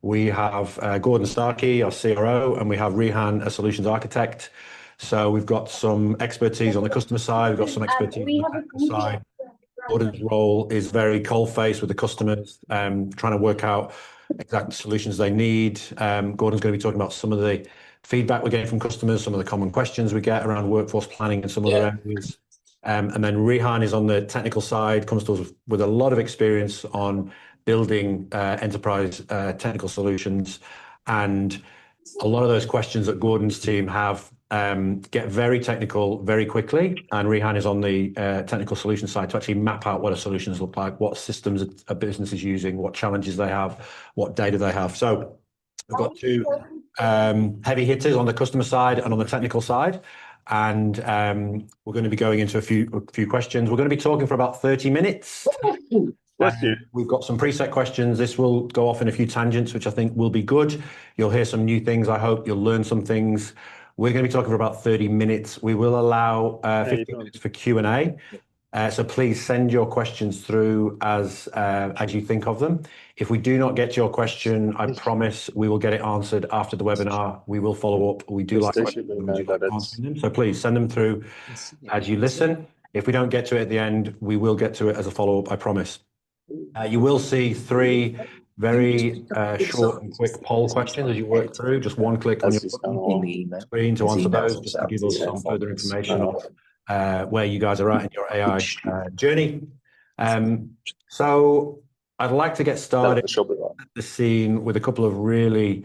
We have Gordon Starkey, our CRO, and we have Rehan, a solutions architect. So we've got some expertise on the customer side. We've got some expertise on the technical side. Gordon's role is very cold-faced with the customers, trying to work out exact solutions they need. Gordon's going to be talking about some of the feedback we're getting from customers, some of the common questions we get around workforce planning and some other areas. And then Rehan is on the technical side, comes to us with a lot of experience on building enterprise technical solutions. And a lot of those questions that Gordon's team have get very technical very quickly. And Rehan is on the technical solution side to actually map out what our solutions look like, what systems a business is using, what challenges they have, what data they have. So we've got two heavy hitters on the customer side and on the technical side. And we're going to be going into a few questions. We're going to be talking for about 30 minutes. We've got some preset questions. This will go off in a few tangents, which I think will be good. You'll hear some new things, I hope. You'll learn some things. We're going to be talking for about 30 minutes. We will allow 15 minutes for Q&A. So please send your questions through as you think of them. If we do not get to your question, I promise we will get it answered after the webinar. We will follow up. We do like answering them. So please send them through as you listen. If we don't get to it at the end, we will get to it as a follow-up, I promise. You will see 3 very short and quick poll questions as you work through. Just one click on your screen to answer those, just to give us some further information on where you guys are at in your AI journey. So I'd like to get started at the scene with a couple of really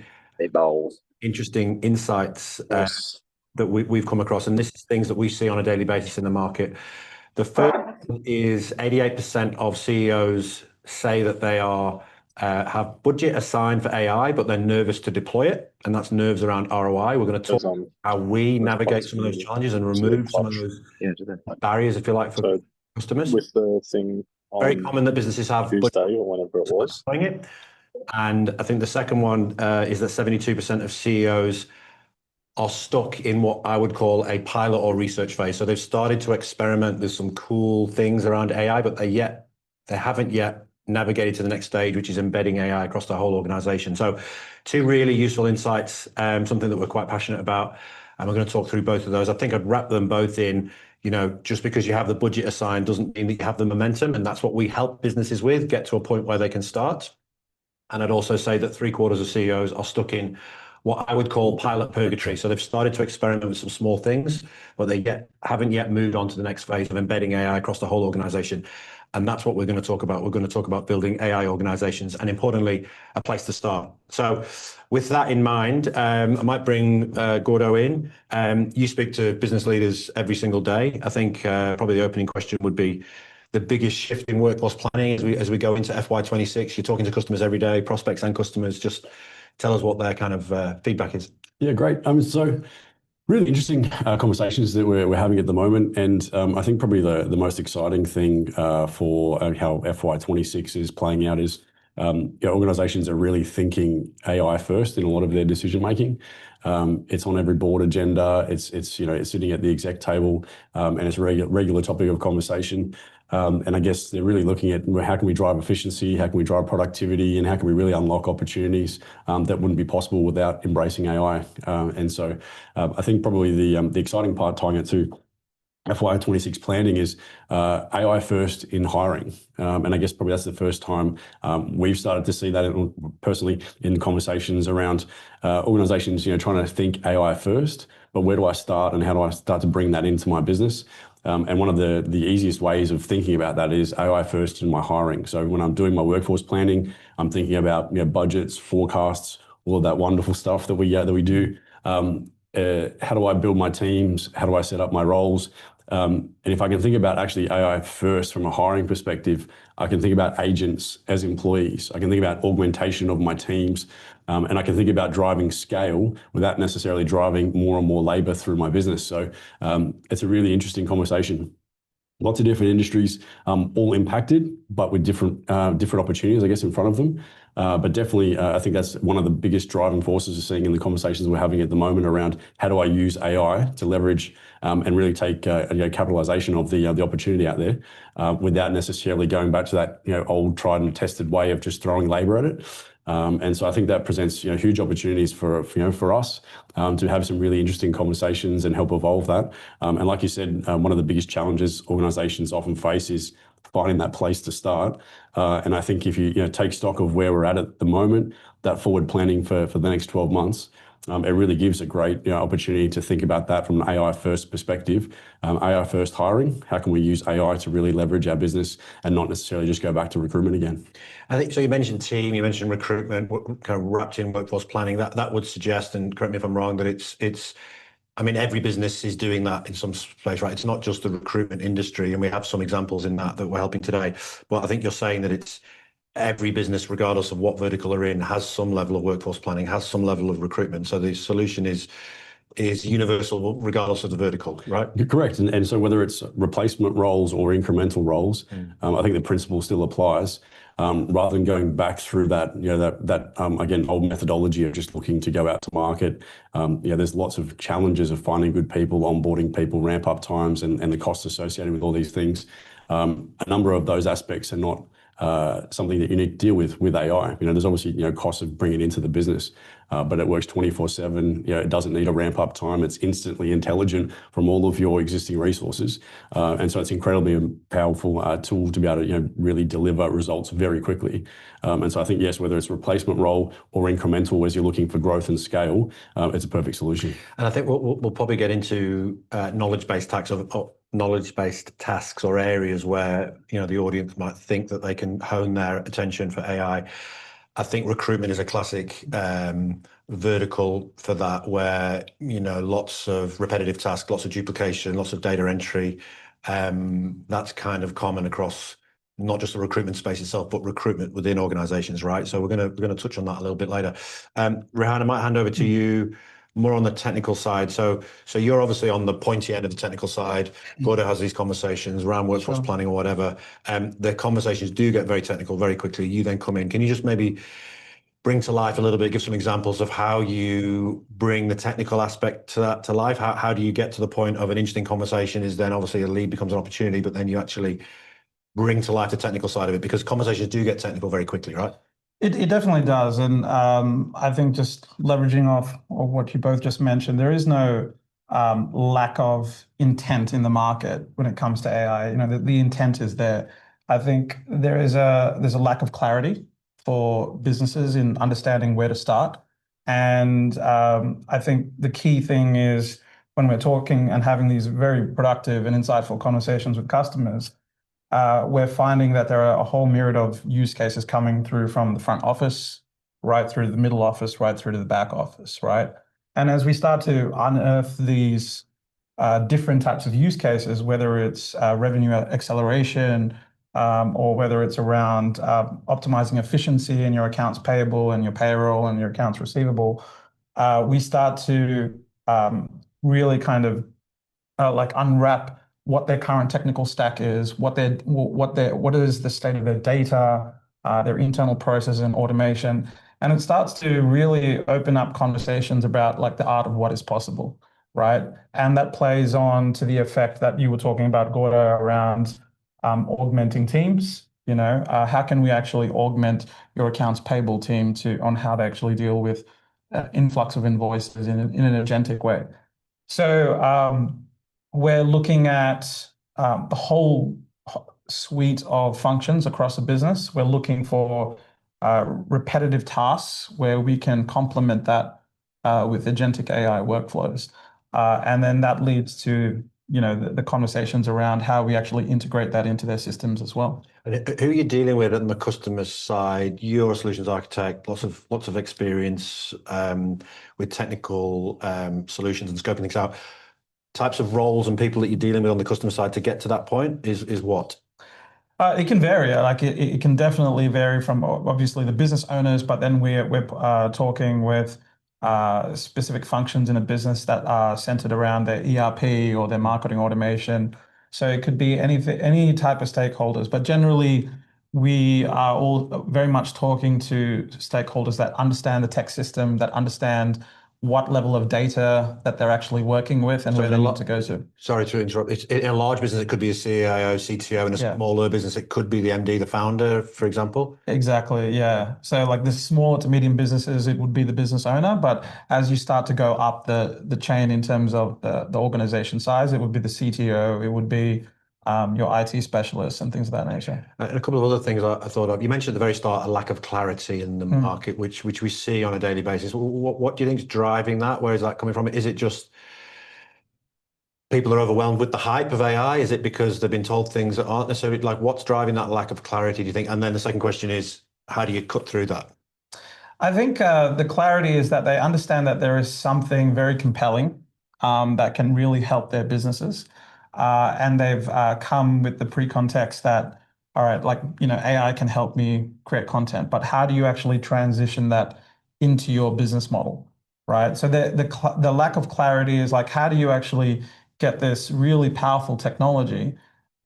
interesting insights that we've come across. And this is things that we see on a daily basis in the market. The first is 88% of CEOs say that they have budget assigned for AI, but they're nervous to deploy it. And that's nerves around ROI. We're going to talk about how we navigate some of those challenges and remove some of those barriers, if you like, for customers. With the thing very common that businesses have Tuesday or whenever it was. And I think the second one is that 72% of CEOs are stuck in what I would call a pilot or research phase. So they've started to experiment with some cool things around AI, but they haven't yet navigated to the next stage, which is embedding AI across the whole organization. So 2 really useful insights, something that we're quite passionate about. And we're going to talk through both of those. I think I'd wrap them both in, just because you have the budget assigned doesn't mean that you have the momentum. And that's what we help businesses with, get to a point where they can start. And I'd also say that 3/4 of CEOs are stuck in what I would call pilot purgatory. So they've started to experiment with some small things, but they haven't yet moved on to the next phase of embedding AI across the whole organization. And that's what we're going to talk about. We're going to talk about building AI organizations and, importantly, a place to start. So with that in mind, I might bring Gordo in. You speak to business leaders every single day. I think probably the opening question would be the biggest shift in workforce planning as we go into FY26. You're talking to customers every day, prospects and customers. Just tell us what their kind of feedback is. Yeah, great. So really interesting conversations that we're having at the moment. And I think probably the most exciting thing for how FY26 is playing out is organizations are really thinking AI first in a lot of their decision making. It's on every board agenda. It's sitting at the exec table, and it's a regular topic of conversation. And I guess they're really looking at how can we drive efficiency, how can we drive productivity, and how can we really unlock opportunities that wouldn't be possible without embracing AI. And so I think probably the exciting part tying it to FY26 planning is AI first in hiring. And I guess probably that's the first time we've started to see that personally in conversations around organizations, trying to think AI first, but where do I start and how do I start to bring that into my business? And one of the easiest ways of thinking about that is AI first in my hiring. So when I'm doing my workforce planning, I'm thinking about budgets, forecasts, all of that wonderful stuff that we do. How do I build my teams? How do I set up my roles? And if I can think about actually AI first from a hiring perspective, I can think about agents as employees. I can think about augmentation of my teams. And I can think about driving scale without necessarily driving more and more labor through my business. So it's a really interesting conversation. Lots of different industries, all impacted, but with different opportunities, I guess, in front of them. But definitely, I think that's one of the biggest driving forces we're seeing in the conversations we're having at the moment around how do I use AI to leverage and really take capitalization of the opportunity out there without necessarily going back to that old tried and tested way of just throwing labor at it. And so I think that presents huge opportunities for us to have some really interesting conversations and help evolve that. And like you said, one of the biggest challenges organizations often face is finding that place to start. And I think if you take stock of where we're at the moment, that forward planning for the next 12 months, it really gives a great opportunity to think about that from an AI first perspective. AI first hiring, how can we use AI to really leverage our business and not necessarily just go back to recruitment again? I think so. You mentioned team, you mentioned recruitment, kind of wrapped in workforce planning. That would suggest, and correct me if I'm wrong, that it's. I mean, every business is doing that in some place, right? It's not just the recruitment industry, and we have some examples in that we're helping today. But I think you're saying that it's every business, regardless of what vertical they're in, has some level of workforce planning, has some level of recruitment. So the solution is universal regardless of the vertical, right? You're correct. And so whether it's replacement roles or incremental roles, I think the principle still applies. Rather than going back through that, again, old methodology of just looking to go out to market, there's lots of challenges of finding good people, onboarding people, ramp up times, and the costs associated with all these things. A number of those aspects are not something that you need to deal with AI. There's obviously costs of bringing it into the business, but it works 24/7. It doesn't need a ramp up time. It's instantly intelligent from all of your existing resources, and so it's incredibly powerful tool to be able to really deliver results very quickly. And so I think yes, whether it's replacement role or incremental, as you're looking for growth and scale, it's a perfect solution. And I think we'll probably get into knowledge-based tasks or areas where the audience might think that they can hone their attention for AI. I think recruitment is a classic vertical for that, where lots of repetitive tasks, lots of duplication, lots of data entry. That's kind of common across not just the recruitment space itself, but recruitment within organizations, right? So we're gonna touch on that a little bit later. Rehan, I might hand over to you more on the technical side. So you're obviously on the pointy end of the technical side. Gordon has these conversations around workforce planning or whatever. The conversations do get very technical very quickly. You then come in. Can you just maybe bring to life a little bit, give some examples of how you bring the technical aspect to life? How do you get to the point of an interesting conversation is then obviously a lead becomes an opportunity, but then you actually bring to life the technical side of it, because conversations do get technical very quickly, right? It definitely does. And I think just leveraging off of what you both just mentioned, there is no lack of intent in the market when it comes to AI. The intent is there. I think there's a lack of clarity for businesses in understanding where to start. And I think the key thing is when we're talking and having these very productive and insightful conversations with customers, we're finding that there are a whole myriad of use cases coming through from the front office, right through to the middle office, right through to the back office, right? And as we start to unearth these different types of use cases, whether it's revenue acceleration, or whether it's around optimizing efficiency in your accounts payable and your payroll and your accounts receivable, we start to really kind of like unwrap what their current technical stack is, what is the state of their data, their internal process and automation. And it starts to really open up conversations about like the art of what is possible, right? And that plays on to the effect that you were talking about, Gordo, around augmenting teams. How can we actually augment your accounts payable team on how to actually deal with influx of invoices in an agentic way? So we're looking at the whole suite of functions across a business. We're looking for repetitive tasks where we can complement that with agentic AI workflows. And then that leads to the conversations around how we actually integrate that into their systems as well. And who are you dealing with on the customer side? You're a solutions architect, lots of experience with technical solutions and scoping things out. Types of roles and people that you're dealing with on the customer side to get to that point is what? It can vary. Like it can definitely vary from obviously the business owners, but then we're talking with specific functions in a business that are centered around their ERP or their marketing automation. So it could be any type of stakeholders, but generally we are all very much talking to stakeholders that understand the tech system, that understand what level of data that they're actually working with and where they need to go to. Sorry to interrupt. In a large business, it could be a CIO, CTO. In a smaller business, it could be the MD, the founder, for example. Exactly, yeah. So like the smaller to medium businesses, it would be the business owner. But as you start to go up the chain in terms of the organization size, it would be the CTO, it would be your IT specialists and things of that nature. And a couple of other things I thought of. You mentioned at the very start a lack of clarity in the market, which we see on a daily basis. What do you think is driving that? Where is that coming from? Is it just people are overwhelmed with the hype of AI? Is it because they've been told things that aren't necessarily like what's driving that lack of clarity, do you think? And then the second question is, how do you cut through that? I think the clarity is that they understand that there is something very compelling that can really help their businesses. And they've come with the pre-context that, all right, like, AI can help me create content, but how do you actually transition that into your business model, right? So the lack of clarity is like, how do you actually get this really powerful technology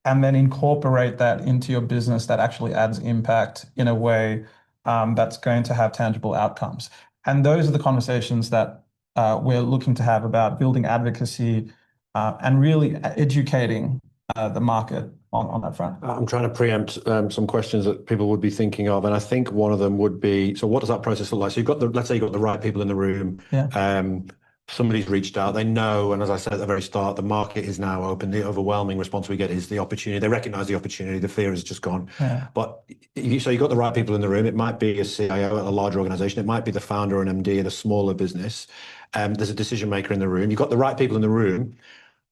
and then incorporate that into your business that actually adds impact in a way that's going to have tangible outcomes. And those are the conversations that we're looking to have about building advocacy and really educating the market on that front. I'm trying to preempt some questions that people would be thinking of, and I think one of them would be, so what does that process look like? So let's say you've got the right people in the room. Yeah. Somebody's reached out, they know, and as I said at the very start, the market is now open. The overwhelming response we get is the opportunity. They recognize the opportunity, the fear has just gone. Yeah. But so you've got the right people in the room. It might be a CIO at a larger organization. It might be the founder or an MD at a smaller business. There's a decision maker in the room. You've got the right people in the room.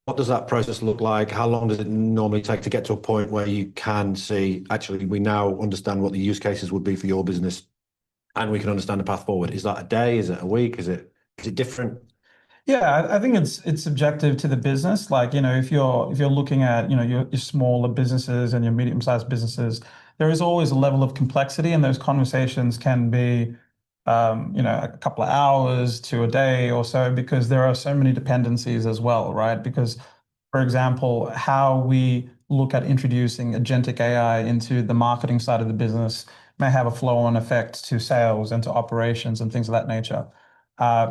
What does that process look like? How long does it normally take to get to a point where you can see, actually, we now understand what the use cases would be for your business and we can understand the path forward? Is that a day? Is it a week? Is it different? Yeah, I think it's subjective to the business. Like, if you're looking at, your smaller businesses and your medium-sized businesses, there is always a level of complexity, and those conversations can be, a couple of hours to a day or so, because there are so many dependencies as well, right? Because, for example, how we look at introducing agentic AI into the marketing side of the business may have a flow-on effect to sales and to operations and things of that nature.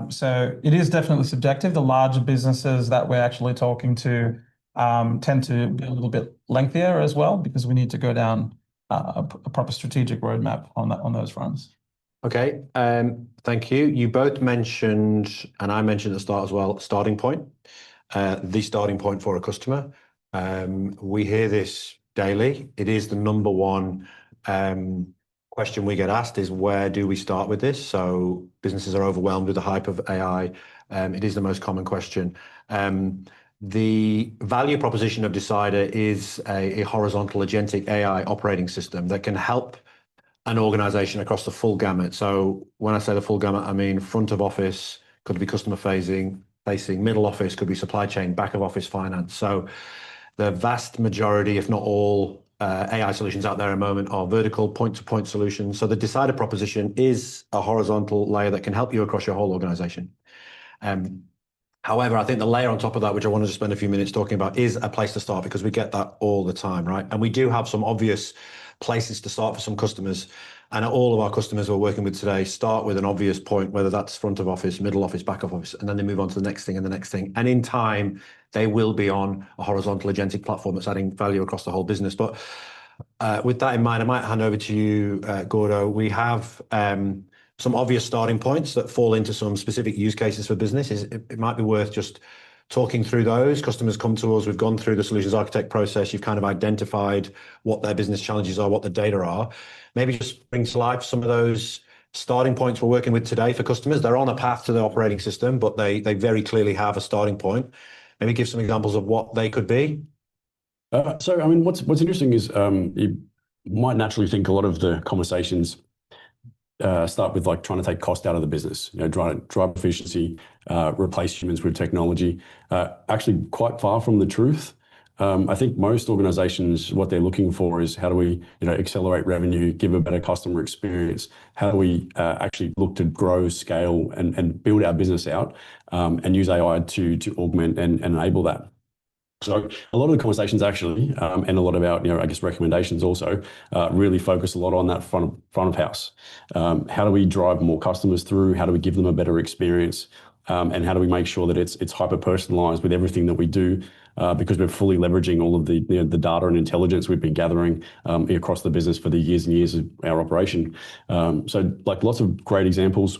So it is definitely subjective. The larger businesses that we're actually talking to tend to be a little bit lengthier as well, because we need to go down a proper strategic roadmap on those fronts. Okay, thank you. You both mentioned, and I mentioned at the start as well, starting point, the starting point for a customer. We hear this daily. It is the number one question we get asked is, where do we start with this? So businesses are overwhelmed with the hype of AI. It is the most common question. The value proposition of Decider is a horizontal agentic AI operating system that can help an organization across the full gamut. So when I say the full gamut, I mean front of office, could be customer facing, middle office, could be supply chain, back of office finance. So the vast majority, if not all, AI solutions out there at the moment are vertical point-to-point solutions. So the Decider proposition is a horizontal layer that can help you across your whole organization. However, I think the layer on top of that, which I wanted to spend a few minutes talking about, is a place to start, because we get that all the time, right? And we do have some obvious places to start for some customers. And all of our customers we're working with today start with an obvious point, whether that's front of office, middle office, back of office, and then they move on to the next thing and the next thing. And in time, they will be on a horizontal agentic platform that's adding value across the whole business. But with that in mind, I might hand over to you, Gordo. We have some obvious starting points that fall into some specific use cases for businesses. It might be worth just talking through those. Customers come to us, we've gone through the solutions architect process, you've kind of identified what their business challenges are, what the data are. Maybe just bring to life some of those starting points we're working with today for customers. They're on a path to the operating system, but they very clearly have a starting point. Maybe give some examples of what they could be. So, I mean, what's interesting is you might naturally think a lot of the conversations start with like trying to take cost out of the business, drive efficiency, replace humans with technology. Actually, quite far from the truth. I think most organizations, what they're looking for is, how do we, accelerate revenue, give a better customer experience? How do we actually look to grow, scale, and build our business out, and use AI to augment and enable that? So a lot of the conversations actually, and a lot of our, I guess, recommendations also really focus a lot on that front of house. How do we drive more customers through? How do we give them a better experience? and how do we make sure that it's hyper personalized with everything that we do, because we're fully leveraging all of the the data and intelligence we've been gathering across the business for the years and years of our operation. So like lots of great examples.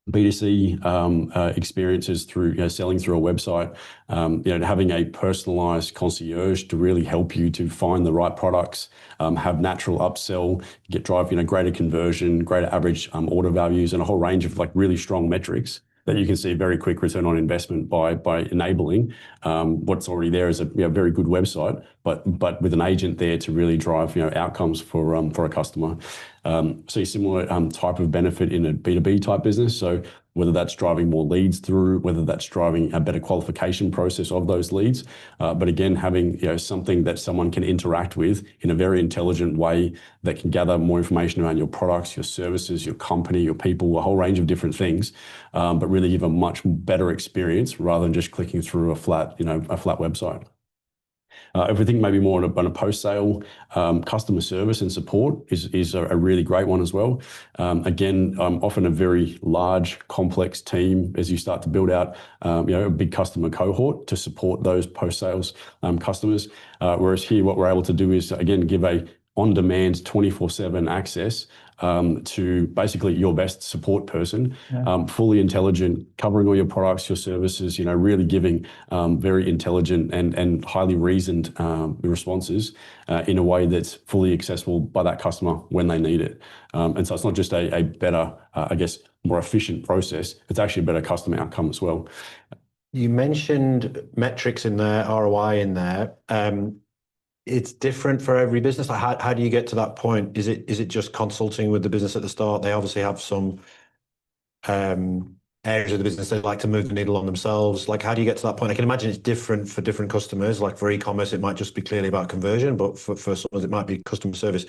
B2C experiences through selling through a website, having a personalized concierge to really help you to find the right products, have natural upsell, drive greater conversion, greater average order values, and a whole range of like really strong metrics that you can see very quick return on investment by enabling what's already there as a very good website, but with an agent there to really drive outcomes for a customer. See similar type of benefit in a B2B type business. So whether that's driving more leads through, whether that's driving a better qualification process of those leads, but again having something that someone can interact with in a very intelligent way that can gather more information around your products, your services, your company, your people, a whole range of different things, but really give a much better experience rather than just clicking through a flat website. If we think maybe more on a post-sale, customer service and support is a really great one as well. Again, often a very large, complex team as you start to build out, a big customer cohort to support those post-sales customers. Whereas here, what we're able to do is again give a on-demand 24/7 access to basically your best support person, fully intelligent, covering all your products, your services, really giving very intelligent and highly reasoned responses in a way that's fully accessible by that customer when they need it. And so it's not just a better, I guess, more efficient process, it's actually a better customer outcome as well. You mentioned metrics in there, ROI in there. It's different for every business. Like how do you get to that point? Is it just consulting with the business at the start? They obviously have some areas of the business they like to move the needle on themselves. Like how do you get to that point? I can imagine it's different for different customers. Like for e-commerce, it might just be clearly about conversion, but for some it might be customer service.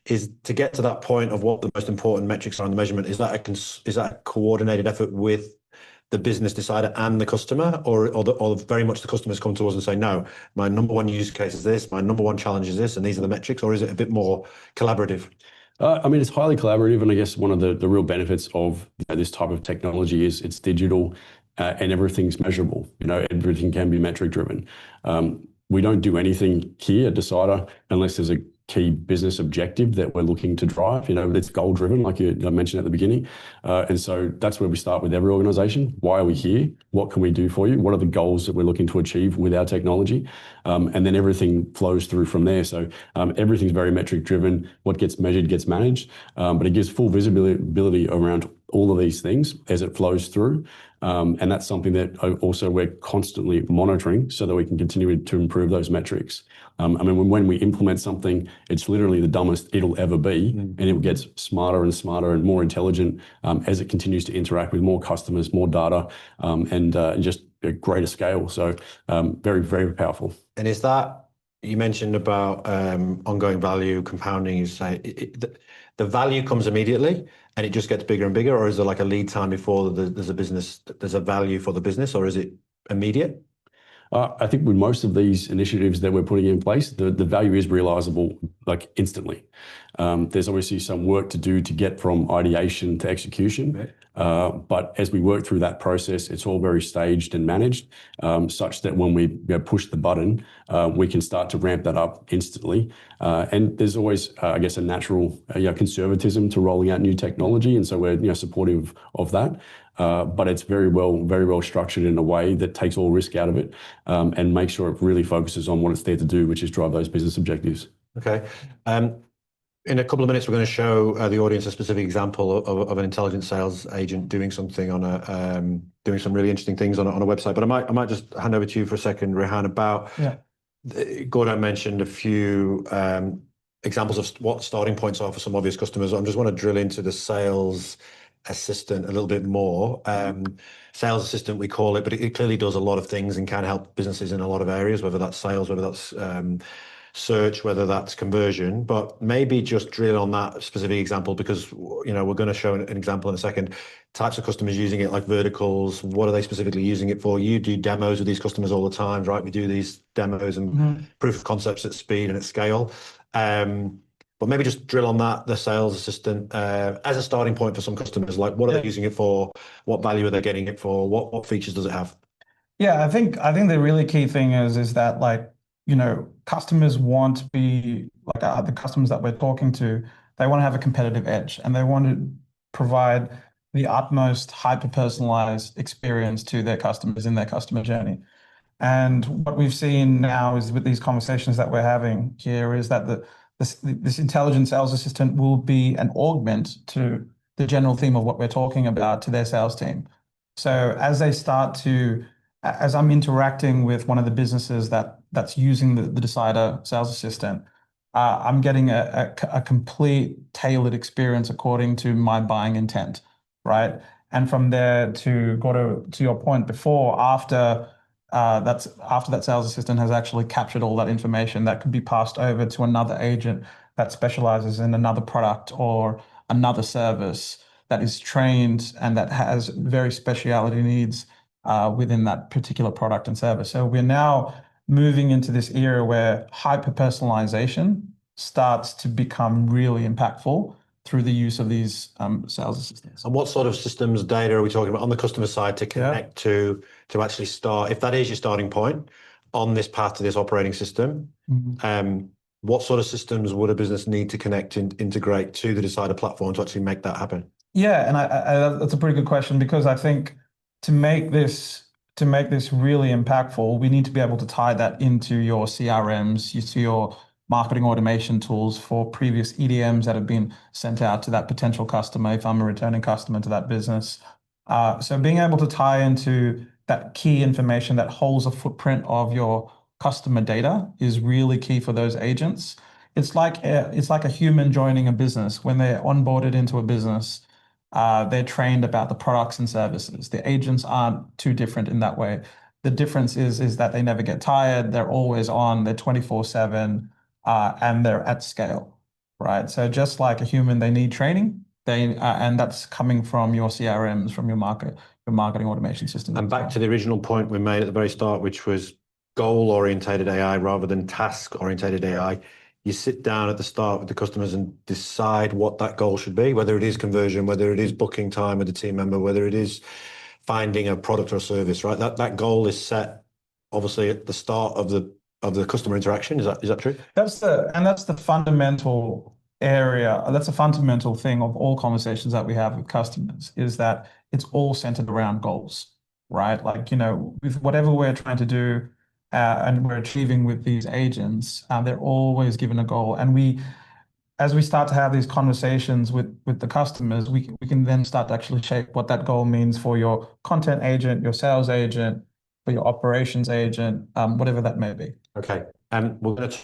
Is to get to that point of what the most important metrics are on the measurement, is that a coordinated effort with the business decider and the customer, or very much the customers come to us and say, no, my number one use case is this, my number one challenge is this, and these are the metrics, or is it a bit more collaborative? I mean, it's highly collaborative, and I guess one of the real benefits of this type of technology is it's digital and everything's measurable. Everything can be metric driven. We don't do anything here at Decider unless there's a key business objective that we're looking to drive. It's goal driven, like I mentioned at the beginning. And so that's where we start with every organization. Why are we here? What can we do for you? What are the goals that we're looking to achieve with our technology? And then everything flows through from there. So everything's very metric driven. What gets measured gets managed, but it gives full visibility around all of these things as it flows through. And that's something that also we're constantly monitoring so that we can continue to improve those metrics. I mean, when we implement something, it's literally the dumbest it'll ever be, and it gets smarter and smarter and more intelligent as it continues to interact with more customers, more data, and just a greater scale. So very, very powerful. And is that, you mentioned about ongoing value compounding, you say the value comes immediately and it just gets bigger and bigger, or is there like a lead time before there's a value for the business, or is it immediate? I think with most of these initiatives that we're putting in place, the value is realizable like instantly. There's obviously some work to do to get from ideation to execution. But as we work through that process, it's all very staged and managed, such that when we push the button, we can start to ramp that up instantly. And there's always, I guess, a natural conservatism to rolling out new technology, and so we're supportive of that. But it's very well structured in a way that takes all risk out of it, and makes sure it really focuses on what it's there to do, which is drive those business objectives. Okay. In a couple of minutes, we're going to show the audience a specific example of an intelligent sales agent doing something on doing some really interesting things on a website. But I might just hand over to you for a second, Rehan, about Gordon mentioned a few examples of what starting points are for some obvious customers. I just want to drill into the sales assistant a little bit more. Sales assistant, we call it, but it clearly does a lot of things and can help businesses in a lot of areas, whether that's sales, whether that's search, whether that's conversion. But maybe just drill on that specific example, because we're going to show an example in a second. Types of customers using it, like verticals, what are they specifically using it for? You do demos with these customers all the time, right? We do these demos and proof of concepts at speed and at scale. But maybe just drill on that, the sales assistant, as a starting point for some customers. Like, what are they using it for? What value are they getting it for? What features does it have? Yeah, I think the really key thing is that, like, customers want to be like, the customers that we're talking to, they want to have a competitive edge, and they want to provide the utmost hyper-personalized experience to their customers in their customer journey. And what we've seen now is, with these conversations that we're having here, is that this intelligent sales assistant will be an augment to the general theme of what we're talking about to their sales team. So as I'm interacting with one of the businesses that's using the Decider sales assistant, I'm getting a complete tailored experience according to my buying intent, right? And from there, to go to your point before, after that sales assistant has actually captured all that information, that could be passed over to another agent that specializes in another product or another service, that is trained and that has very speciality needs within that particular product and service. So we're now moving into this era where hyper-personalization starts to become really impactful through the use of these sales assistants. And what sort of systems data are we talking about on the customer side to connect to actually start, if that is your starting point on this path to this operating system? What sort of systems would a business need to connect and integrate to the Decider platform to actually make that happen? Yeah, and that's a pretty good question, because I think to make this really impactful, we need to be able to tie that into your CRMs, to your marketing automation tools for previous EDMs that have been sent out to that potential customer, if I'm a returning customer to that business. So being able to tie into that key information that holds a footprint of your customer data is really key for those agents. It's like a human joining a business. When they're onboarded into a business, they're trained about the products and services. The agents aren't too different in that way. The difference is that they never get tired. They're always on. They're 24/7, and they're at scale, right? So just like a human, they need training. And that's coming from your CRMs, from your marketing automation system. And back to the original point we made at the very start, which was goal-orientated AI rather than task-orientated AI. You sit down at the start with the customers and decide what that goal should be, whether it is conversion, whether it is booking time with a team member, whether it is finding a product or a service, right? That goal is set obviously at the start of the customer interaction. Is that true? That's the fundamental area. That's a fundamental thing of all conversations that we have with customers, is that it's all centered around goals, right? Like, with whatever we're trying to do, and we're achieving with these agents, they're always given a goal. And as we start to have these conversations with the customers, we can then start to actually shape what that goal means for your content agent, your sales agent, for your operations agent, whatever that may be. Okay. And we're going to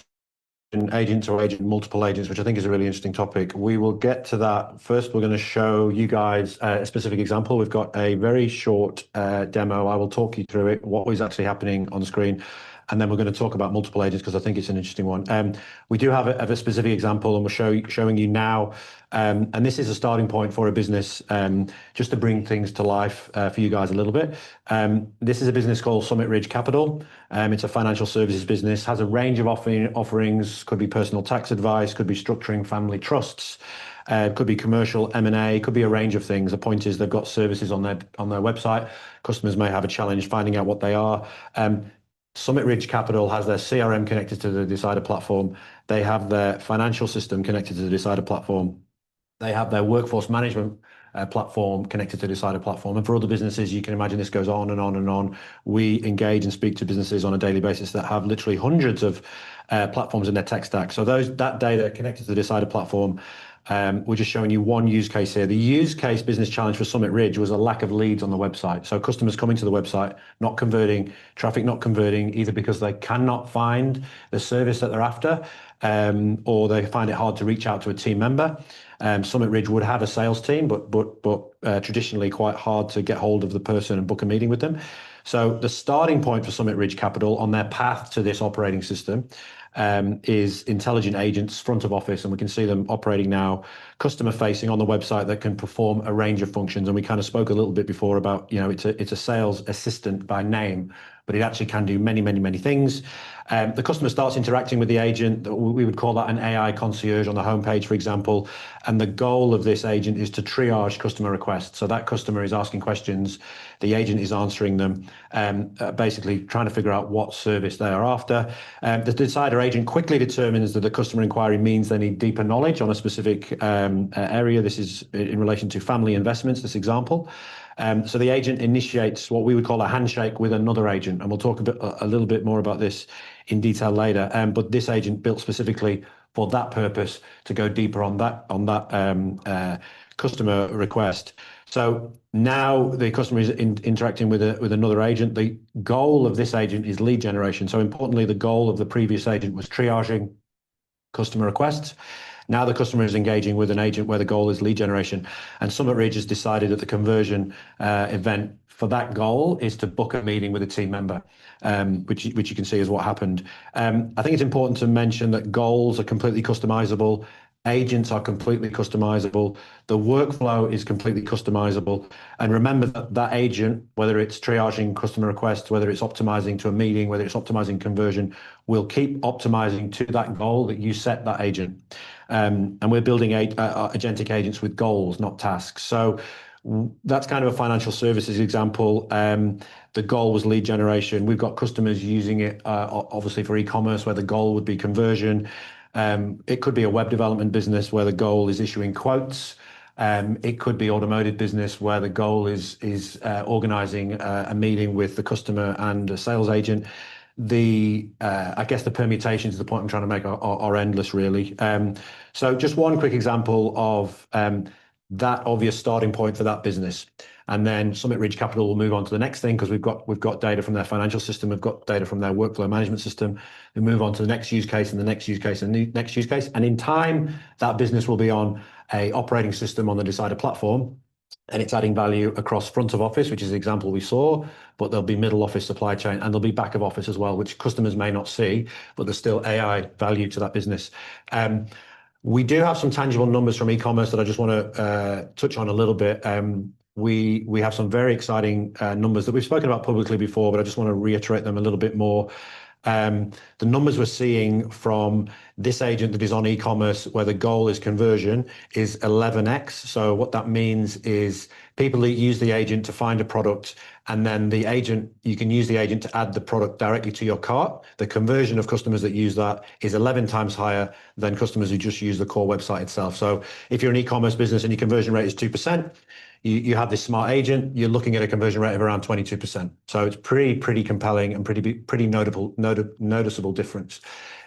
agent to agent, multiple agents, which I think is a really interesting topic. We will get to that. First, we're going to show you guys a specific example. We've got a very short demo. I will talk you through it, what is actually happening on the screen. And then we're going to talk about multiple agents, because I think it's an interesting one. We do have a specific example, and we're showing you now. And this is a starting point for a business, just to bring things to life for you guys a little bit. This is a business called Summit Ridge Capital. It's a financial services business, has a range of offerings, could be personal tax advice, could be structuring family trusts, could be commercial M&A, could be a range of things. The point is they've got services on their website. Customers may have a challenge finding out what they are. Summit Ridge Capital has their CRM connected to the Decider platform. They have their financial system connected to the Decider platform. They have their workforce management platform connected to the Decider platform. And for other businesses, you can imagine this goes on and on and on. We engage and speak to businesses on a daily basis that have literally hundreds of platforms in their tech stack. So that data connected to the Decider platform. We're just showing you one use case here. The use case business challenge for Summit Ridge was a lack of leads on the website. So customers coming to the website, not converting, traffic not converting, either because they cannot find the service that they're after, or they find it hard to reach out to a team member. Summit Ridge would have a sales team, but traditionally quite hard to get hold of the person and book a meeting with them. So the starting point for Summit Ridge Capital on their path to this operating system is intelligent agents, front of office, and we can see them operating now, customer facing on the website that can perform a range of functions. And we kind of spoke a little bit before about, it's a sales assistant by name, but it actually can do many, many, many things. The customer starts interacting with the agent. We would call that an AI concierge on the homepage, for example. And the goal of this agent is to triage customer requests. So that customer is asking questions, the agent is answering them, basically trying to figure out what service they are after. The decider agent quickly determines that the customer inquiry means they need deeper knowledge on a specific area. This is in relation to family investments, this example. So the agent initiates what we would call a handshake with another agent, and we'll talk a little bit more about this in detail later. But this agent built specifically for that purpose to go deeper on that customer request. So now the customer is interacting with another agent. The goal of this agent is lead generation. So importantly, the goal of the previous agent was triaging customer requests. Now the customer is engaging with an agent where the goal is lead generation. And Summit Ridge has decided that the conversion event for that goal is to book a meeting with a team member, which you can see is what happened. I think it's important to mention that goals are completely customizable. Agents are completely customizable. The workflow is completely customizable. And remember that agent, whether it's triaging customer requests, whether it's optimizing to a meeting, whether it's optimizing conversion, will keep optimizing to that goal that you set that agent. And we're building agentic agents with goals, not tasks. So that's kind of a financial services example. The goal was lead generation. We've got customers using it, obviously, for e-commerce, where the goal would be conversion. It could be a web development business where the goal is issuing quotes. It could be automotive business where the goal is organizing a meeting with the customer and a sales agent. I guess the permutations, the point I'm trying to make, are endless, really. So just one quick example of that obvious starting point for that business. And then Summit Ridge Capital will move on to the next thing because we've got data from their financial system, we've got data from their workflow management system. We move on to the next use case and the next use case and the next use case. And in time, that business will be on a operating system on the Decider platform, and it's adding value across front of office, which is the example we saw, but there'll be middle office, supply chain, and there'll be back of office as well, which customers may not see, but there's still AI value to that business. We do have some tangible numbers from e-commerce that I just want to touch on a little bit. We have some very exciting numbers that we've spoken about publicly before, but I just want to reiterate them a little bit more. The numbers we're seeing from this agent that is on e-commerce, where the goal is conversion, is 11x. So what that means is people that use the agent to find a product, and then you can use the agent to add the product directly to your cart. The conversion of customers that use that is 11 times higher than customers who just use the core website itself. So if you're an e-commerce business and your conversion rate is 2%, you have this smart agent, you're looking at a conversion rate of around 22%. So it's pretty compelling and pretty noticeable difference.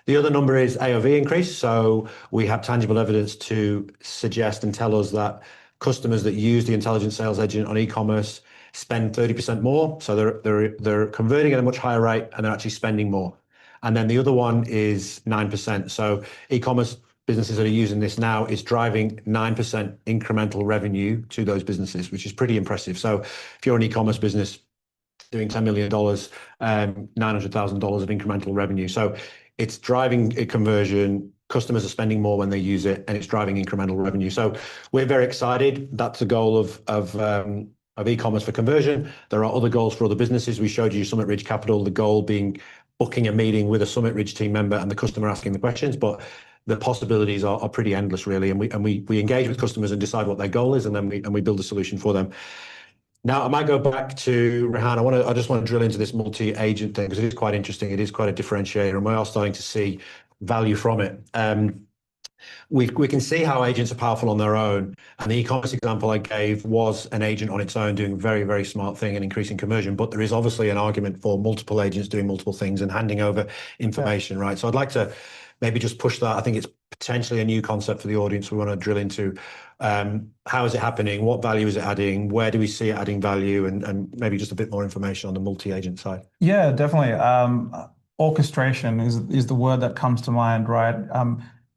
The other number is AOV increase. So we have tangible evidence to suggest and tell us that customers that use the intelligent sales agent on e-commerce spend 30% more. So they're converting at a much higher rate and they're actually spending more. And then the other one is 9%. So e-commerce businesses that are using this now is driving 9% incremental revenue to those businesses, which is pretty impressive. So if you're an e-commerce business doing $10 million, $900,000 of incremental revenue. So it's driving a conversion. Customers are spending more when they use it, and it's driving incremental revenue. So we're very excited. That's the goal of e-commerce for conversion. There are other goals for other businesses. We showed you Summit Ridge Capital, the goal being booking a meeting with a Summit Ridge team member and the customer asking the questions, but the possibilities are pretty endless, really. And we engage with customers and decide what their goal is, and then we build a solution for them. Now, I might go back to Rehan. I just want to drill into this multi-agent thing because it is quite interesting. It is quite a differentiator, and we are starting to see value from it. We can see how agents are powerful on their own. And the e-commerce example I gave was an agent on its own doing a very, very smart thing and increasing conversion. But there is obviously an argument for multiple agents doing multiple things and handing over information, right? So I'd like to maybe just push that. I think it's potentially a new concept for the audience we want to drill into. How is it happening? What value is it adding? Where do we see it adding value? And maybe just a bit more information on the multi-agent side. Yeah, definitely. Orchestration is the word that comes to mind, right?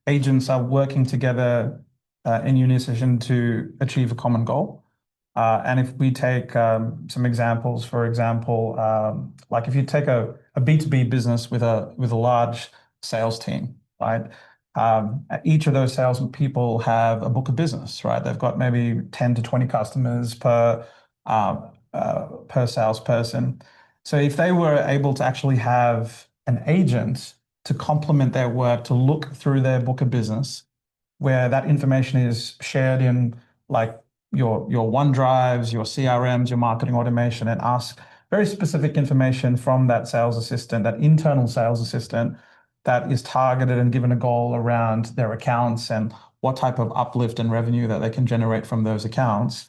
Agents are working together in unison to achieve a common goal. And if we take some examples, for example, like if you take a B2B business with a large sales team, right? Each of those salespeople have a book of business, right? They've got maybe 10 to 20 customers per salesperson. So if they were able to actually have an agent to complement their work, to look through their book of business, where that information is shared in like your OneDrives, your CRMs, your marketing automation, and ask very specific information from that sales assistant, that internal sales assistant that is targeted and given a goal around their accounts and what type of uplift and revenue that they can generate from those accounts.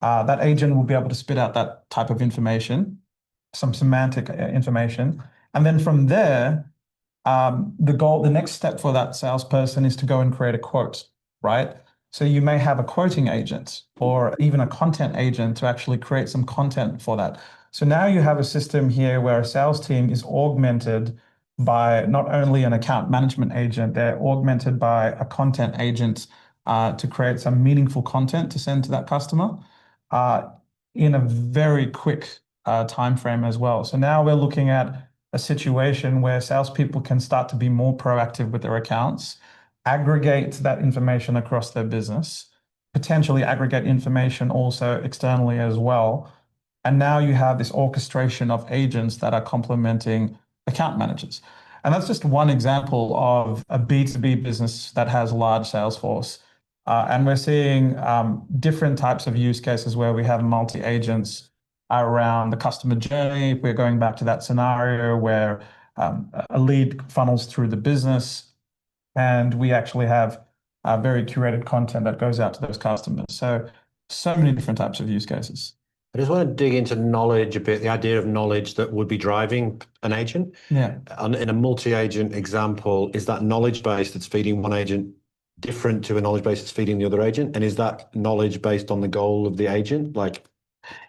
That agent will be able to spit out that type of information, some semantic information. And then from there, the next step for that salesperson is to go and create a quote, right? So you may have a quoting agent or even a content agent to actually create some content for that. So now you have a system here where a sales team is augmented by not only an account management agent, they're augmented by a content agent to create some meaningful content to send to that customer in a very quick time frame as well. So now we're looking at a situation where salespeople can start to be more proactive with their accounts, aggregate that information across their business, potentially aggregate information also externally as well. And now you have this orchestration of agents that are complementing account managers. And that's just one example of a B2B business that has a large sales force. And we're seeing different types of use cases where we have multi-agents around the customer journey. We're going back to that scenario where a lead funnels through the business, and we actually have very curated content that goes out to those customers. So many different types of use cases. I just want to dig into knowledge a bit, the idea of knowledge that would be driving an agent. Yeah. In a multi-agent example, is that knowledge base that's feeding one agent different to a knowledge base that's feeding the other agent? And is that knowledge based on the goal of the agent? Like,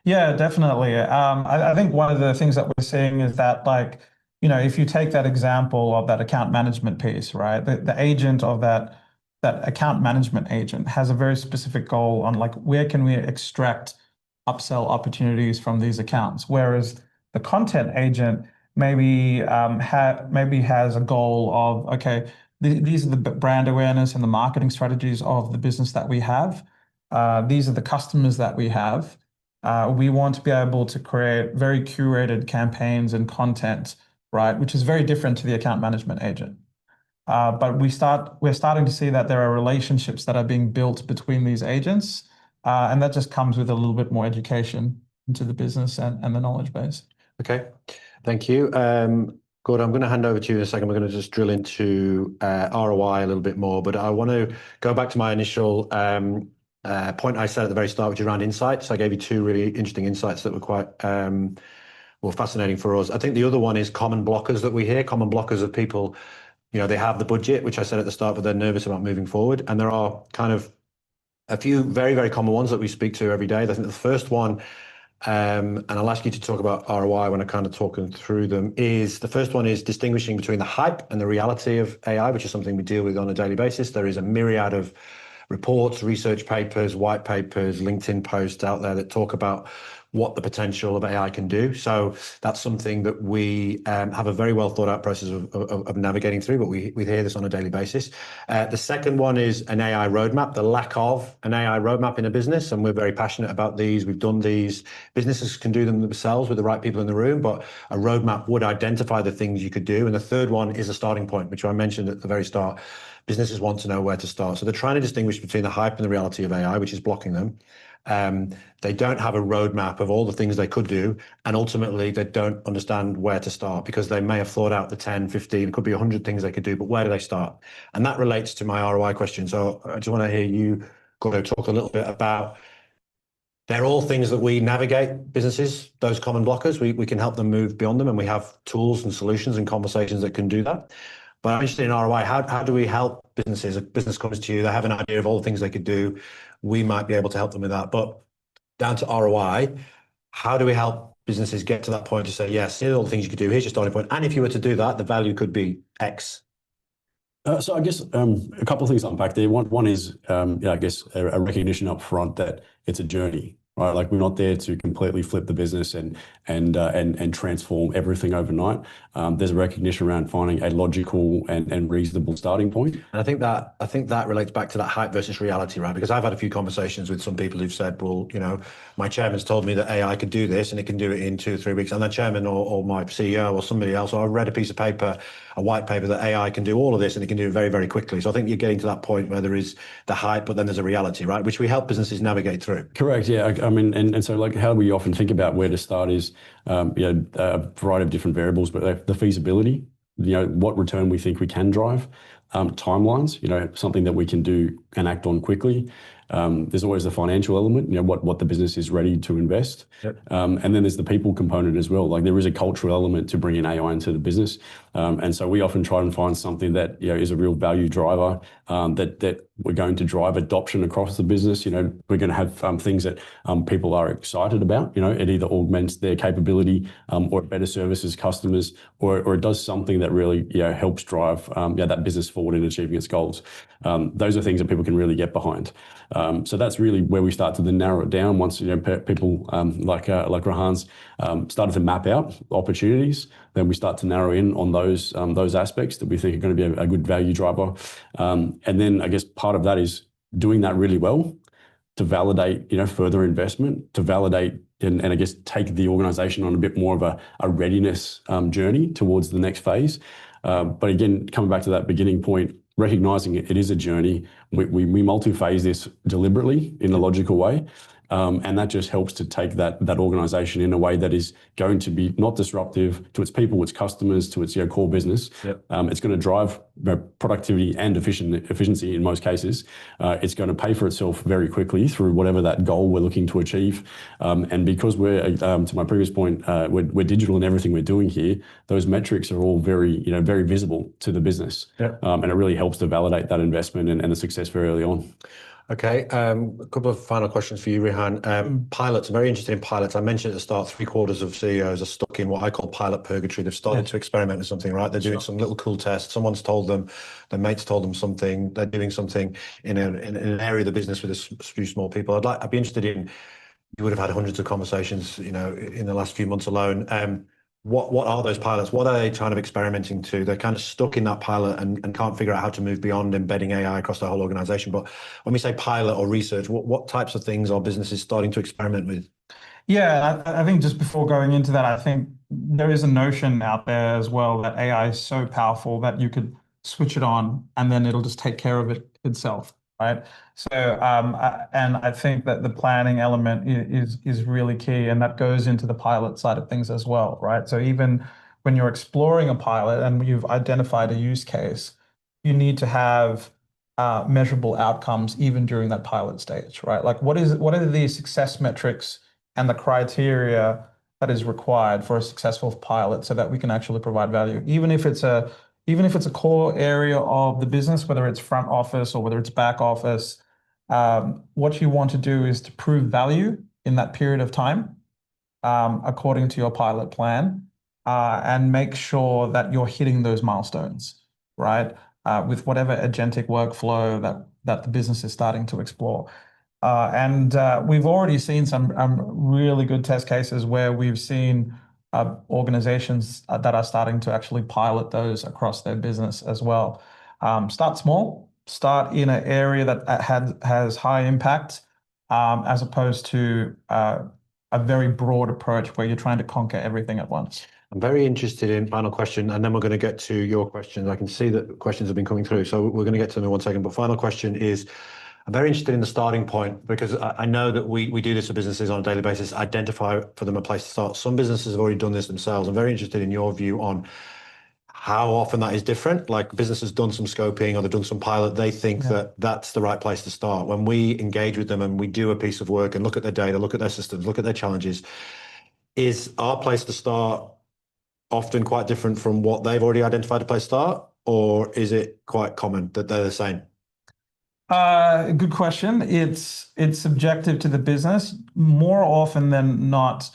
yeah, definitely. I think one of the things that we're seeing is that, like, if you take that example of that account management piece, right? The agent of that account management agent has a very specific goal on like where can we extract upsell opportunities from these accounts, whereas the content agent maybe has a goal of, okay, these are the brand awareness and the marketing strategies of the business that we have. These are the customers that we have. We want to be able to create very curated campaigns and content, right, which is very different to the account management agent. But we're starting to see that there are relationships that are being built between these agents, and that just comes with a little bit more education into the business and the knowledge base. Okay, thank you. Gordon, I'm going to hand over to you in a second. We're going to just drill into ROI a little bit more, but I want to go back to my initial point I said at the very start, which is around insights. I gave you two really interesting insights that were quite fascinating for us. I think the other one is common blockers that we hear, common blockers of people, they have the budget, which I said at the start, but they're nervous about moving forward. And there are kind of a few very, very common ones that we speak to every day. I think the first one, and I'll ask you to talk about ROI when I kind of talking through them, is the first one is distinguishing between the hype and the reality of AI, which is something we deal with on a daily basis. There is a myriad of reports, research papers, white papers, LinkedIn posts out there that talk about what the potential of AI can do. So that's something that we have a very well thought out process of navigating through, but we hear this on a daily basis. The second one is an AI roadmap, the lack of an AI roadmap in a business. And we're very passionate about these. We've done these. Businesses can do them themselves with the right people in the room, but a roadmap would identify the things you could do. And the third one is a starting point, which I mentioned at the very start. Businesses want to know where to start. So they're trying to distinguish between the hype and the reality of AI, which is blocking them. They don't have a roadmap of all the things they could do. And ultimately, they don't understand where to start because they may have thought out the 10, 15, it could be 100 things they could do, but where do they start? And that relates to my ROI question. So I just want to hear you, Gordo, talk a little bit about, they're all things that we navigate businesses, those common blockers. We can help them move beyond them, and we have tools and solutions and conversations that can do that. But I'm interested in ROI. How do we help businesses? A business comes to you, they have an idea of all the things they could do. We might be able to help them with that. But down to ROI, how do we help businesses get to that point to say, yes, here's all the things you could do, here's your starting point. And if you were to do that, the value could be X. So I guess a couple of things to unpack there. One is, yeah, I guess a recognition up front that it's a journey, right? Like we're not there to completely flip the business and transform everything overnight. There's a recognition around finding a logical and reasonable starting point. And I think that relates back to that hype versus reality, right? Because I've had a few conversations with some people who've said, well, you know, my chairman's told me that AI could do this and it can do it in 2 or 3 weeks. And the chairman or my CEO or somebody else, or I read a piece of paper, a white paper that AI can do all of this and it can do it very, very quickly. So I think you're getting to that point where there is the hype, but then there's a reality, right? Which we help businesses navigate through. Correct. Yeah. I mean, and so like how we often think about where to start is, you know, a variety of different variables, but the feasibility, you know, what return we think we can drive, timelines, you know, something that we can do and act on quickly. There's always the financial element, you know, what the business is ready to invest. Yep. And then there's the people component as well. Like there is a cultural element to bringing AI into the business. And so we often try and find something that, you know, is a real value driver, that we're going to drive adoption across the business. You know, we're going to have things that people are excited about. You know, it either augments their capability or it better services customers, or it does something that really, you know, helps drive that business forward in achieving its goals. Those are things that people can really get behind. So that's really where we start to then narrow it down once, you know, people like Rehan's started to map out opportunities. Then we start to narrow in on those aspects that we think are going to be a good value driver. And then I guess part of that is doing that really well to validate, you know, further investment, to validate and I guess take the organization on a bit more of a readiness journey towards the next phase. But again, coming back to that beginning point, recognizing it is a journey. We multi-phase this deliberately in a logical way. And that just helps to take that organization in a way that is going to be not disruptive to its people, its customers, to its, you know, core business. Yep. It's going to drive, you know, productivity and efficiency in most cases. It's going to pay for itself very quickly through whatever that goal we're looking to achieve. And because we're, to my previous point, we're digital in everything we're doing here, those metrics are all very, you know, very visible to the business. Yep. And it really helps to validate that investment and the success very early on. Okay, a couple of final questions for you, Rehan. Pilots, I'm very interested in pilots. I mentioned at the start, 3/4 of CEOs are stuck in what I call pilot purgatory. They've started to experiment with something, right? They're doing some little cool test. Someone's told them, their mates told them something. They're doing something in an area of the business with a few small people. I'd be interested in, you would have had hundreds of conversations, you know, in the last few months alone. What are those pilots? What are they kind of experimenting to? They're kind of stuck in that pilot and can't figure out how to move beyond embedding AI across the whole organization. But when we say pilot or research, what types of things are businesses starting to experiment with? Yeah, I think just before going into that, I think there is a notion out there as well that AI is so powerful that you could switch it on and then it'll just take care of it itself, right? So, and I think that the planning element is really key, and that goes into the pilot side of things as well, right? So even when you're exploring a pilot and you've identified a use case, you need to have measurable outcomes even during that pilot stage, right? Like what are the success metrics and the criteria that is required for a successful pilot so that we can actually provide value, even if it's a core area of the business, whether it's front office or whether it's back office. What you want to do is to prove value in that period of time, according to your pilot plan, and make sure that you're hitting those milestones, right? With whatever agentic workflow that the business is starting to explore. And we've already seen some really good test cases where we've seen organizations that are starting to actually pilot those across their business as well. Start small, start in an area that has high impact, as opposed to a very broad approach where you're trying to conquer everything at once. I'm very interested in final question, and then we're going to get to your questions. I can see that questions have been coming through, so we're going to get to them in 1 second. But final question is, I'm very interested in the starting point, because I know that we do this for businesses on a daily basis, identify for them a place to start. Some businesses have already done this themselves. I'm very interested in your view on how often that is different. Like business has done some scoping or they've done some pilot, they think that that's the right place to start. When we engage with them and we do a piece of work and look at their data, look at their systems, look at their challenges, is our place to start often quite different from what they've already identified a place to start? Or is it quite common that they're the same? Good question. It's subjective to the business. More often than not,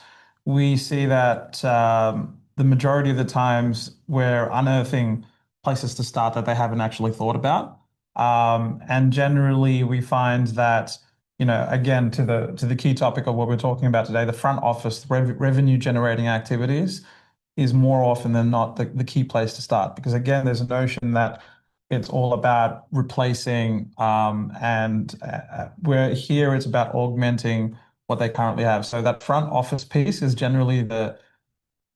we see that the majority of the times we're unearthing places to start that they haven't actually thought about. And generally, we find that, again, to the key topic of what we're talking about today, the front office revenue generating activities is more often than not the key place to start. Because again, there's a notion that it's all about replacing, and where here it's about augmenting what they currently have. So that front office piece is generally the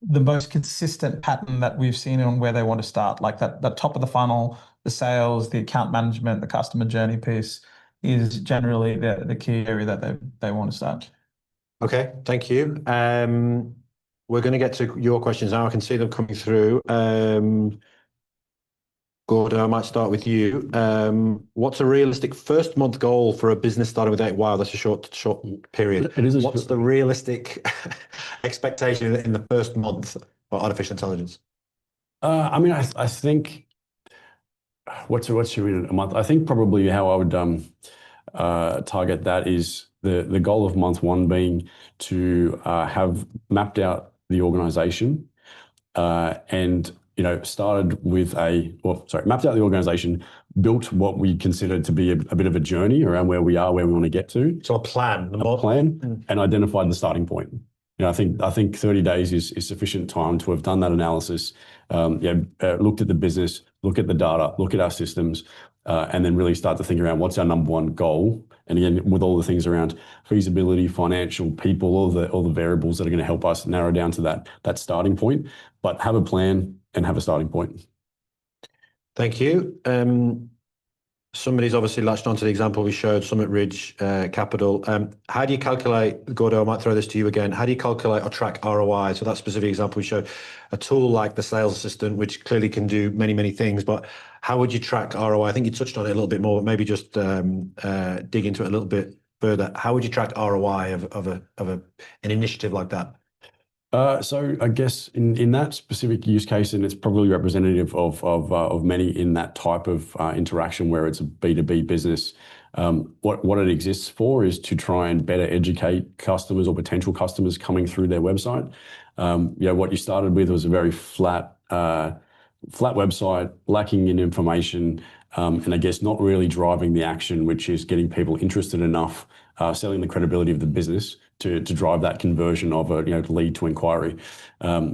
most consistent pattern that we've seen on where they want to start. Like that top of the funnel, the sales, the account management, the customer journey piece is generally the key area that they want to start. Okay, thank you. We're going to get to your questions now. I can see them coming through. Gordo, I might start with you. What's a realistic first month goal for a business starting with AI? Wow, that's a short period. It is. What's the realistic expectation in the first month for artificial intelligence? I mean, I think what's your in a month? I think probably how I would target that is the goal of month one being to have mapped out the organization and started with mapped out the organization, built what we considered to be a bit of a journey around where we are, where we want to get to. So a plan. And identified the starting point. I think 30 days is sufficient time to have done that analysis, looked at the business, look at the data, look at our systems, and then really start to think around what's our number one goal. And again, with all the things around feasibility, financial, people, all the variables that are going to help us narrow down to that starting point. But have a plan and have a starting point. Thank you. Somebody's obviously latched onto the example we showed, Summit Ridge Capital. How do you calculate, Gordo, I might throw this to you again. How do you calculate or track ROI? So that specific example we showed, a tool like the sales assistant, which clearly can do many, many things, but how would you track ROI? I think you touched on it a little bit more, but maybe just dig into it a little bit further. How would you track ROI of an initiative like that? So I guess in that specific use case, and it's probably representative of many in that type of interaction where it's a B2B business, what it exists for is to try and better educate customers or potential customers coming through their website. What you started with was a very flat website, lacking in information, and I guess not really driving the action, which is getting people interested enough, selling the credibility of the business to drive that conversion of a lead to inquiry.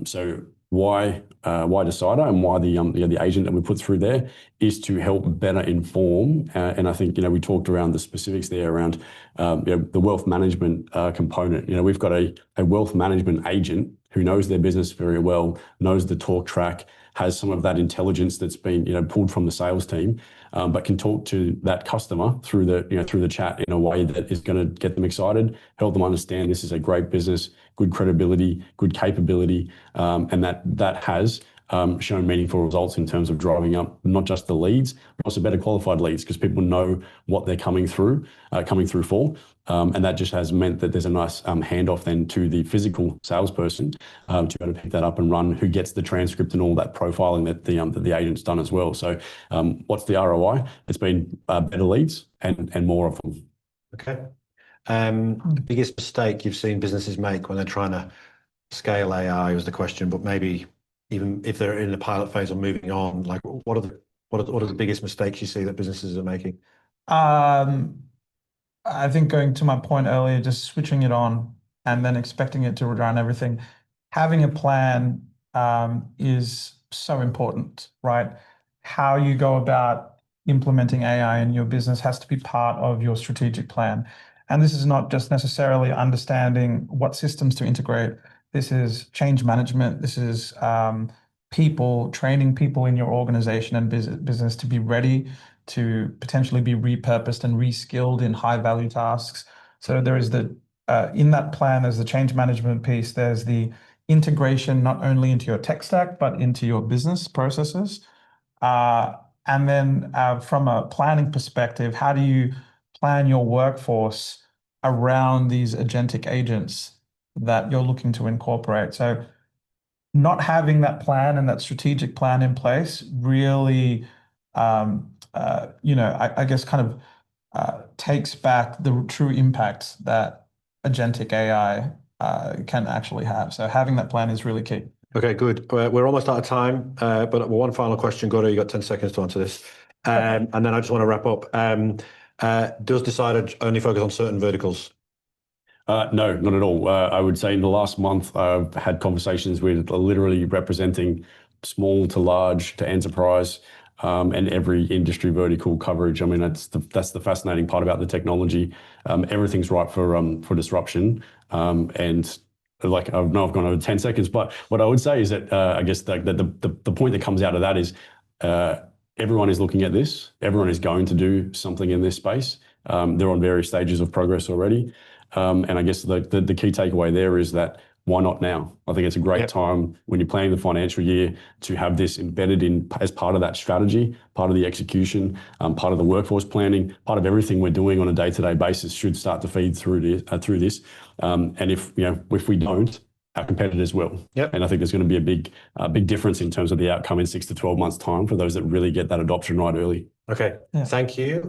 So why Decider and why the agent that we put through there is to help better inform. And I think we talked around the specifics there around the wealth management component. We've got a wealth management agent who knows their business very well, knows the talk track, has some of that intelligence that's been pulled from the sales team, but can talk to that customer through the chat in a way that is going to get them excited, help them understand this is a great business, good credibility, good capability, and that has shown meaningful results in terms of driving up not just the leads, but also better qualified leads because people know what they're coming through for. And that just has meant that there's a nice handoff then to the physical salesperson to be able to pick that up and run, who gets the transcript and all that profiling that the agent's done as well. So what's the ROI? It's been better leads and more of them. Okay. The biggest mistake you've seen businesses make when they're trying to scale AI was the question, but maybe even if they're in the pilot phase or moving on, like what are the biggest mistakes you see that businesses are making? I think going to my point earlier, just switching it on and then expecting it to run everything. Having a plan is so important, right? How you go about implementing AI in your business has to be part of your strategic plan. And this is not just necessarily understanding what systems to integrate. This is change management. This is people, training people in your organization and business to be ready to potentially be repurposed and reskilled in high value tasks. So there is in that plan, there's the change management piece. There's the integration, not only into your tech stack, but into your business processes. And then from a planning perspective, how do you plan your workforce around these agentic agents that you're looking to incorporate? So not having that plan and that strategic plan in place really, I guess kind of takes back the true impact that agentic AI can actually have. So having that plan is really key. Okay, good. We're almost out of time, but one final question, Goro. You got 10 seconds to answer this. And then I just want to wrap up. Does Decider only focus on certain verticals? No, not at all. I would say in the last month, I've had conversations with literally representing small to large to enterprise, and every industry vertical coverage. I mean, that's the fascinating part about the technology. Everything's ripe for disruption. And like, I know I've gone over 10 seconds, but what I would say is that I guess the point that comes out of that is everyone is looking at this. Everyone is going to do something in this space. They're on various stages of progress already. And I guess the key takeaway there is that why not now? I think it's a great time when you're planning the financial year to have this embedded in as part of that strategy, part of the execution, part of the workforce planning, part of everything we're doing on a day-to-day basis should start to feed through this. And if we don't, our competitors will. And I think there's going to be a big difference in terms of the outcome in 6 to 12 months' time for those that really get that adoption right early. Okay, thank you.